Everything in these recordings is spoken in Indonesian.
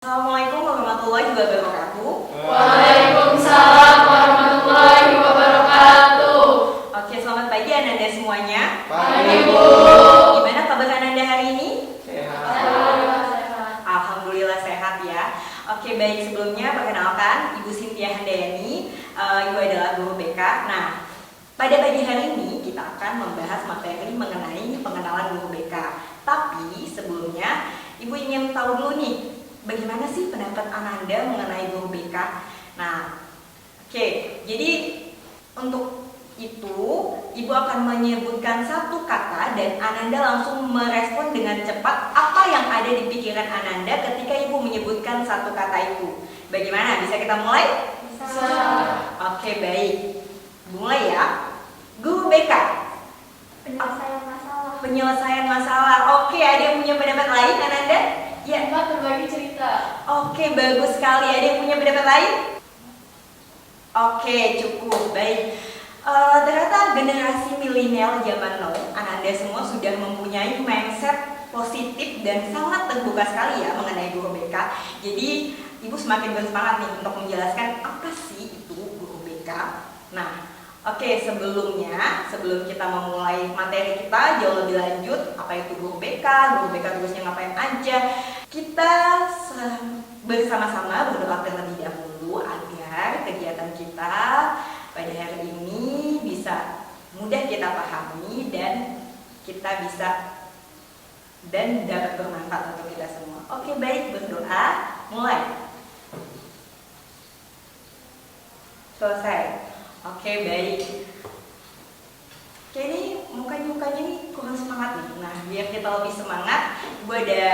Assalamualaikum warahmatullahi wabarakatuh. Waalaikumsalam warahmatullahi wabarakatuh. Oke, selamat pagi Ananda semuanya. Pagi, Bu. Gimana kabar Ananda hari ini? Sehat. Alhamdulillah sehat ya. Oke, baik, sebelumnya perkenalkan Ibu Cynthia Handayani. Ibu adalah guru BK. Nah, pada pagi hari ini kita akan membahas materi mengenai pengenalan guru BK. Tapi sebelumnya Ibu ingin tahu dulu nih, bagaimana sih pendapat Ananda mengenai guru BK? Nah, oke, jadi untuk itu Ibu akan menyebutkan satu kata dan Ananda langsung merespon dengan cepat apa yang ada di pikiran Ananda ketika Ibu menyebutkan satu kata itu. Bagaimana? Bisa kita mulai? Bisa. Oke, baik. Mulai ya. Guru BK. Penyelesaian masalah. Penyelesaian masalah. Oke, ada yang punya pendapat lain Ananda? Ya. Tempat berbagi cerita. Oke, bagus sekali. Ada yang punya pendapat lain? Oke, cukup. Baik. Ternyata generasi milenial zaman now, Ananda semua sudah mempunyai mindset positif dan sangat terbuka sekali ya mengenai guru BK. Jadi, Ibu semakin bersemangat nih untuk menjelaskan apa sih itu guru BK. Nah, oke, sebelum kita memulai materi kita jauh lebih lanjut, apa itu guru BK tugasnya ngapain aja, kita bersama-sama berdoa terlebih dahulu agar kegiatan kita pada hari ini bisa mudah kita pahami dan kita bisa dan dapat bermanfaat untuk kita semua. Oke, baik, berdoa, mulai. Selesai. Oke, baik. Oke, ini mukanya nih kurang semangat nih. Nah, biar kita lebih semangat, gue ada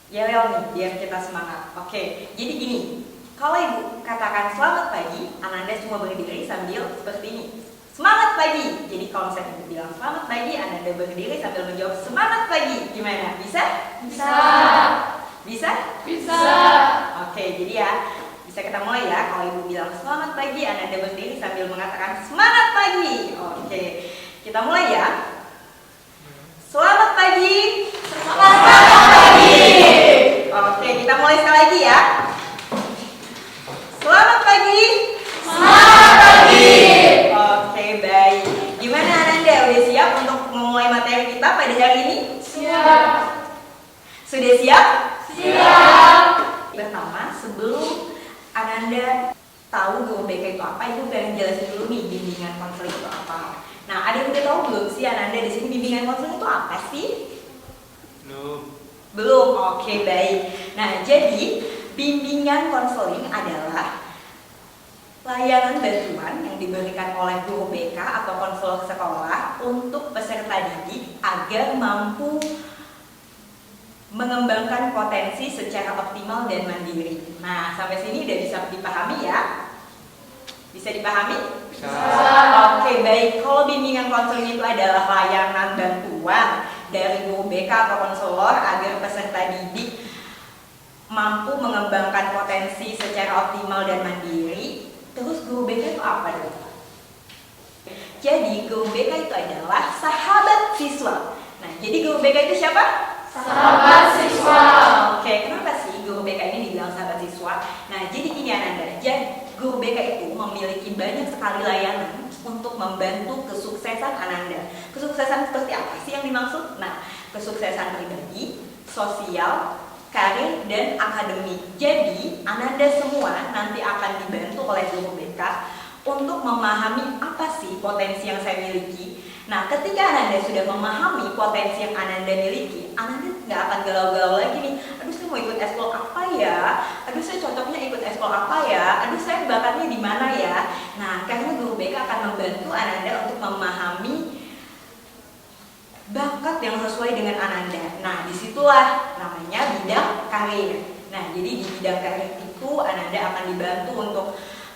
yel-yel nih biar kita semangat. Oke, jadi gini. Kalau Ibu katakan selamat pagi, Ananda semua berdiri sambil seperti ini. Semangat pagi. Jadi kalau misalnya Ibu bilang selamat pagi, Ananda berdiri sambil menjawab semangat pagi. Gimana? Bisa? Bisa. Bisa? Bisa. Oke, jadi ya bisa kita mulai ya. Kalau Ibu bilang selamat pagi, Ananda berdiri sambil mengatakan semangat pagi. Oke, kita mulai ya. Selamat pagi. Selamat pagi. Oke, kita mulai sekali lagi ya. Selamat pagi. Selamat pagi. Oke, baik. Gimana Ananda? Udah siap untuk memulai materi kita pada hari ini? Siap. Sudah siap? Siap. Pertama, sebelum Ananda tahu guru BK itu apa, itu pengen jelasin dulu nih bimbingan konseling itu apa. Nah, ada yang udah tahu belum sih Ananda di sini bimbingan konseling itu apa sih? Belum. Oke, baik. Nah, jadi bimbingan konseling adalah layanan bantuan yang diberikan oleh guru BK atau konselor sekolah untuk peserta didik agar mampu mengembangkan potensi secara optimal dan mandiri. Nah, sampai sini udah bisa dipahami ya? Bisa dipahami? Bisa. Oke, baik. Kalau bimbingan konseling itu adalah layanan bantuan dari guru BK atau konselor agar peserta didik mampu mengembangkan potensi secara optimal dan mandiri. Terus guru BK itu apa dong? Jadi guru BK itu adalah sahabat siswa. Nah, jadi guru BK itu siapa? Sahabat siswa. Oke, kenapa sih guru BK ini dibilang sahabat siswa? Nah, jadi gini Ananda, jadi guru BK itu memiliki banyak sekali layanan untuk membantu kesuksesan Ananda. Kesuksesan seperti apa sih yang dimaksud? Nah, kesuksesan pribadi, sosial, karir, dan akademik. Jadi, Ananda semua nanti akan dibantu oleh guru BK untuk memahami apa sih potensi yang saya miliki. Nah, ketika Ananda sudah memahami potensi yang Ananda miliki, Ananda nggak akan galau-galau lagi nih. Aduh, saya mau ikut eskul apa ya? Aduh, saya cocoknya ikut eskul apa ya? Aduh, saya bakatnya di mana ya? Nah, karena guru BK akan membantu Ananda untuk memahami bakat yang sesuai dengan Ananda. Nah, disitulah namanya bidang karir. Nah, jadi di bidang karir itu Ananda akan dibantu untuk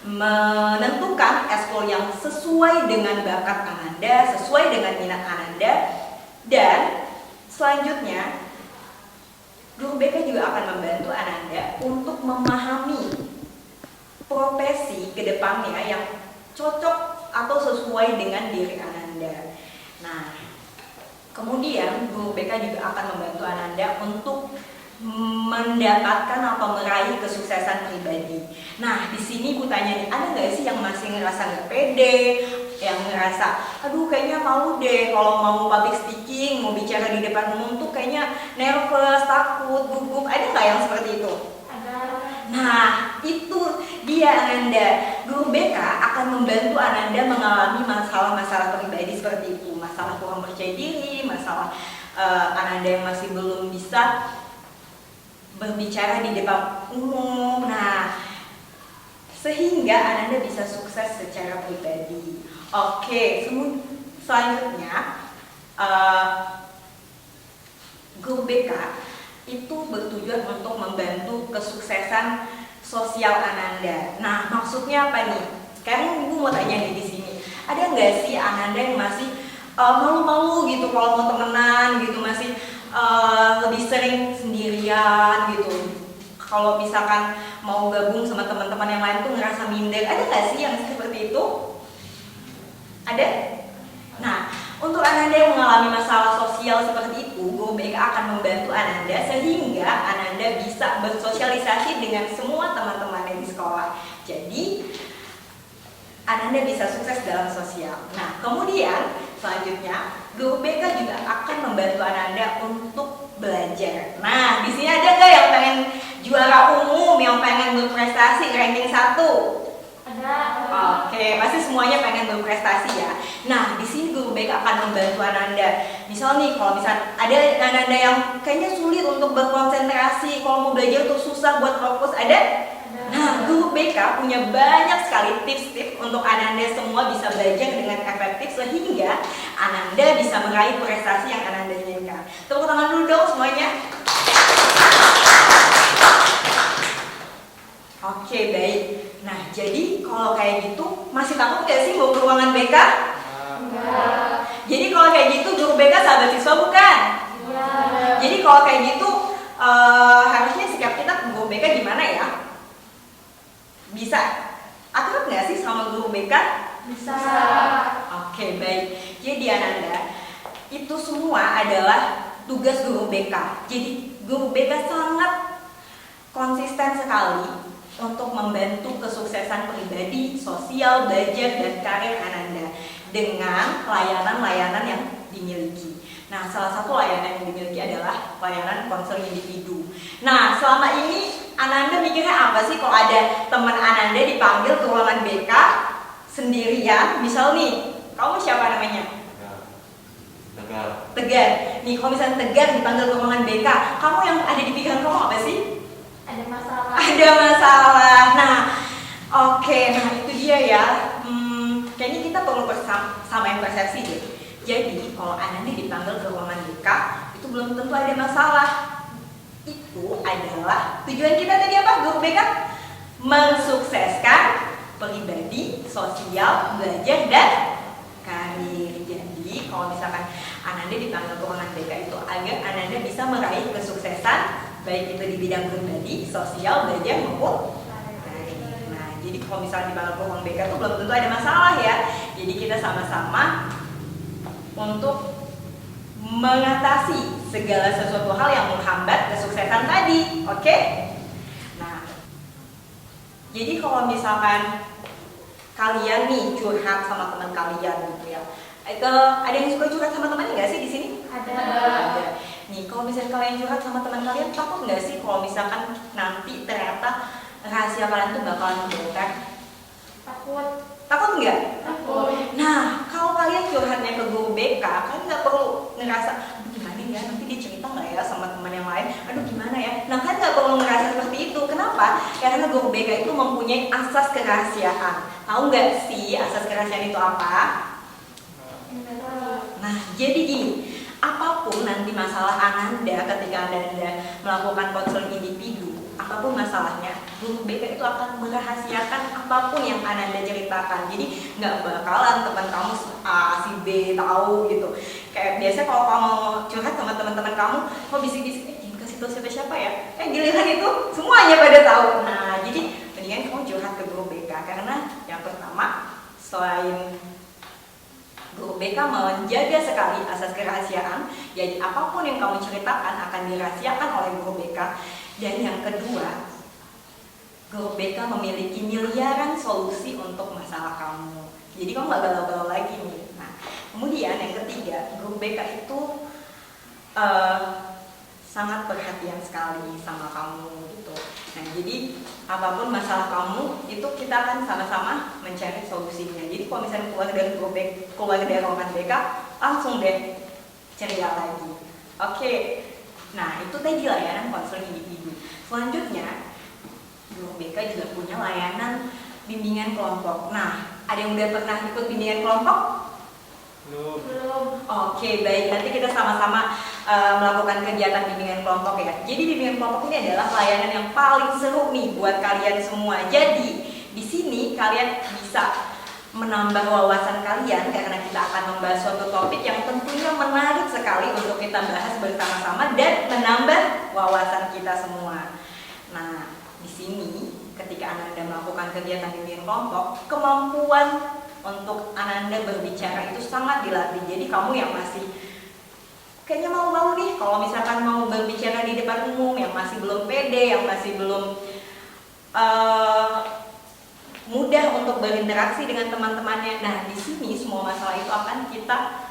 menentukan eskul yang sesuai dengan bakat Ananda, sesuai dengan minat Ananda, dan selanjutnya guru BK juga akan membantu Ananda untuk memahami profesi ke depannya yang cocok atau sesuai dengan diri Ananda. Nah, kemudian guru BK juga akan membantu Ananda untuk mendapatkan atau meraih kesuksesan pribadi. Nah, di sini gue tanya nih, ada nggak sih yang masih ngerasa nggak pede, yang ngerasa, aduh kayaknya malu deh kalau mau public speaking, mau bicara di depan umum tuh kayaknya nervous, takut, gugup, ada nggak yang seperti itu? Ada. Nah, itu dia Ananda. Guru BK akan membantu Ananda mengalami masalah-masalah pribadi seperti itu, masalah kurang percaya diri, masalah Ananda yang masih belum bisa berbicara di depan umum. Nah, sehingga Ananda bisa sukses secara pribadi. Oke, selanjutnya Guru BK itu bertujuan untuk membantu kesuksesan sosial Ananda. Nah, maksudnya apa nih? Sekarang Ibu mau tanya nih di sini. Ada nggak sih Ananda yang masih malu-malu gitu kalau mau temenan gitu, masih lebih sering sendirian gitu? Kalau misalkan mau gabung sama teman-teman yang lain tuh ngerasa minder. Ada nggak sih yang seperti itu? Ada? Nah, untuk Ananda yang mengalami masalah sosial seperti itu, Guru BK akan membantu Ananda sehingga Ananda bisa bersosialisasi dengan semua teman-temannya di sekolah. Jadi, Ananda bisa sukses dalam sosial. Nah, kemudian selanjutnya, Guru BK juga akan membantu Ananda untuk belajar. Nah, di sini ada nggak yang pengen juara umum, yang pengen berprestasi ranking 1? Ada. Oke, pasti semuanya pengen berprestasi ya. Nah, di sini Guru BK akan membantu Ananda. Misal nih, kalau misal ada Ananda yang kayaknya sulit untuk berkonsentrasi, kalau mau belajar tuh susah buat fokus, ada? Nah, Guru BK punya banyak sekali tips-tips untuk Ananda semua bisa belajar dengan efektif sehingga Ananda bisa meraih prestasi yang Ananda inginkan. Tepuk tangan dulu dong semuanya. Oke, baik. Nah, jadi kalau kayak gitu masih takut gak sih mau ke ruangan BK? Enggak. Jadi kalau kayak gitu Guru BK sahabat siswa bukan? Iya. Jadi kalau kayak gitu harusnya sikap kita ke Guru BK gimana ya? Bisa? Akrab nggak sih sama Guru BK? Bisa. Oke, baik. Jadi Ananda, itu semua adalah tugas Guru BK. Jadi Guru BK sangat konsisten sekali untuk membantu kesuksesan pribadi, sosial, belajar, dan karir Ananda dengan layanan-layanan yang dimiliki. Nah, salah satu layanan yang dimiliki adalah layanan konseling individu. Nah, selama ini Ananda mikirnya apa sih kalau ada teman Ananda dipanggil ke ruangan BK sendirian? Misal nih, kamu siapa namanya? Tegar. Tegar. Nih, kalau misalnya Tegar dipanggil ke ruangan BK, kamu yang ada di pikiran kamu apa sih? Ada masalah. Ada masalah. Nah, oke, nah itu dia ya. Kayaknya kita perlu samain persepsi deh. Jadi, kalau Ananda dipanggil ke ruangan BK, itu belum tentu ada masalah. Itu adalah tujuan kita tadi apa, Guru BK? Mensukseskan pribadi, sosial, belajar, dan karir. Jadi, kalau misalkan Ananda dipanggil ke ruangan BK itu agar Ananda bisa meraih kesuksesan baik itu di bidang pribadi, sosial, belajar maupun karir. Nah, jadi kalau misalnya dipanggil ke ruang BK itu belum tentu ada masalah ya. Jadi kita sama-sama untuk mengatasi segala sesuatu hal yang menghambat kesuksesan tadi, oke? Nah, jadi kalau misalkan kalian nih curhat sama teman kalian gitu ya, ada yang suka curhat sama temannya nggak sih di sini? Ada. Nih, kalau misalnya kalian curhat sama teman kalian, takut nggak sih kalau misalkan nanti ternyata rahasia kalian tuh bakalan kebongkar? Takut. Takut nggak? Takut. Nah, kalau kalian curhatnya ke Guru BK, kalian nggak perlu ngerasa, aduh gimana ya, nanti dia cerita nggak ya sama teman yang lain, aduh gimana ya. Nah, kalian nggak perlu ngerasa seperti itu. Kenapa? Karena Guru BK itu mempunyai asas kerahasiaan. Tahu nggak sih asas kerahasiaan itu apa? Nah, jadi gini, apapun nanti masalah Ananda ketika Ananda melakukan konseling individu, apapun masalahnya, Guru BK itu akan merahasiakan apapun yang Ananda ceritakan. Jadi nggak bakalan teman kamu A, si B tahu gitu. Kayak biasa kalau kamu curhat sama teman-teman kamu, kok bisik-bisik, jangan kasih tahu siapa-siapa ya. Giliran itu semuanya pada tahu. Nah, jadi mendingan kamu curhat ke Guru BK karena yang pertama, selain Guru BK menjaga sekali asas kerahasiaan, jadi apapun yang kamu ceritakan akan dirahasiakan oleh Guru BK. Dan yang kedua, Guru BK memiliki miliaran solusi untuk masalah kamu. Jadi kamu gak galau-galau lagi nih. Nah, kemudian yang ketiga, Guru BK itu sangat perhatian sekali sama kamu gitu. Nah, jadi apapun masalah kamu itu kita akan sama-sama mencari solusinya. Jadi kalau misalnya keluar dari ruangan BK, langsung deh ceria lagi. Oke. Nah, itu tadi layanan konseling individu. Selanjutnya, Guru BK juga punya layanan bimbingan kelompok. Nah, ada yang udah pernah ikut bimbingan kelompok? Belum. Oke, baik. Nanti kita sama-sama melakukan kegiatan bimbingan kelompok ya. Jadi bimbingan kelompok ini adalah layanan yang paling seru nih buat kalian semua. Jadi di sini kalian bisa menambah wawasan kalian karena kita akan membahas suatu topik yang tentunya menarik sekali untuk kita bahas bersama-sama dan menambah wawasan kita semua. Nah, di sini ketika Ananda melakukan kegiatan bimbingan kelompok, kemampuan untuk Ananda berbicara itu sangat dilatih. Jadi kamu yang masih kayaknya mau nih kalau misalkan mau berbicara di depan umum, yang masih belum pede, yang masih belum mudah untuk berinteraksi dengan teman-temannya. Nah, di sini semua masalah itu akan kita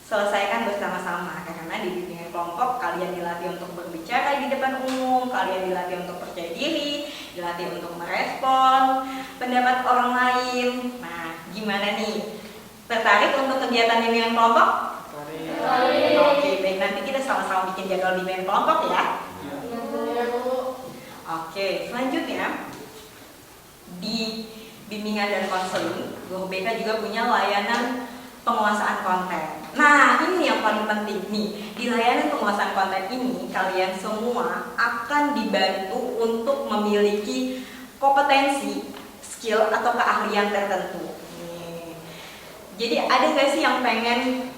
selesaikan bersama-sama karena di bimbingan kelompok kalian dilatih untuk berbicara di depan umum, kalian dilatih untuk percaya diri, dilatih untuk merespon pendapat orang lain. Nah, gimana nih? Tertarik untuk kegiatan bimbingan kelompok? Tertarik. Oke, baik, nanti kita sama-sama bikin jadwal bimbingan kelompok ya. Iya, Bu. Oke, selanjutnya di bimbingan dan konseling, Guru BK juga punya layanan penguasaan konten. Nah, ini yang paling penting nih. Di layanan penguasaan konten ini, kalian semua akan dibantu untuk memiliki kompetensi, skill atau keahlian tertentu. Nih. Jadi ada nggak sih yang pengen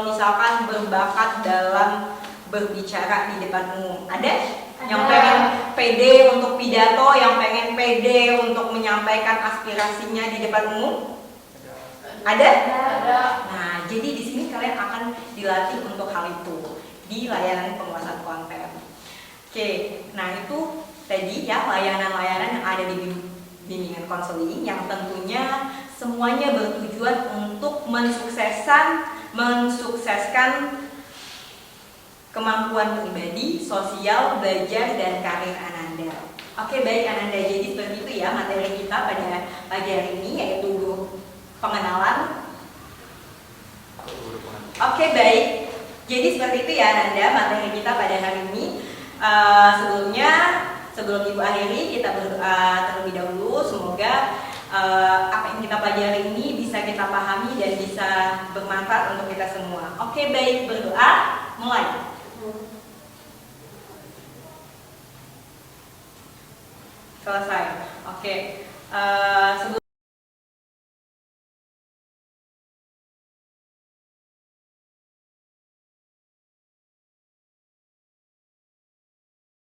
misalkan berbakat dalam berbicara di depan umum? Ada? Yang pengen pede untuk pidato, yang pengen pede untuk menyampaikan aspirasinya di depan umum? Ada? Ada. Nah, jadi di sini kalian akan dilatih untuk hal itu di layanan penguasaan konten. Oke, nah itu tadi ya layanan-layanan yang ada di bimbingan konseling yang tentunya semuanya bertujuan untuk mensukseskan kemampuan pribadi, sosial, belajar, dan karir Ananda. Oke, baik Ananda, jadi seperti itu ya materi kita pada pagi hari ini, yaitu pengenalan. Oke, baik. Jadi seperti itu ya Ananda materi kita pada hari ini. Sebelum Ibu akhiri, kita berdoa terlebih dahulu. Semoga apa yang kita pelajari ini bisa kita pahami dan bisa bermanfaat untuk kita semua. Oke, baik, berdoa, mulai. Selesai. Oke. Sebelum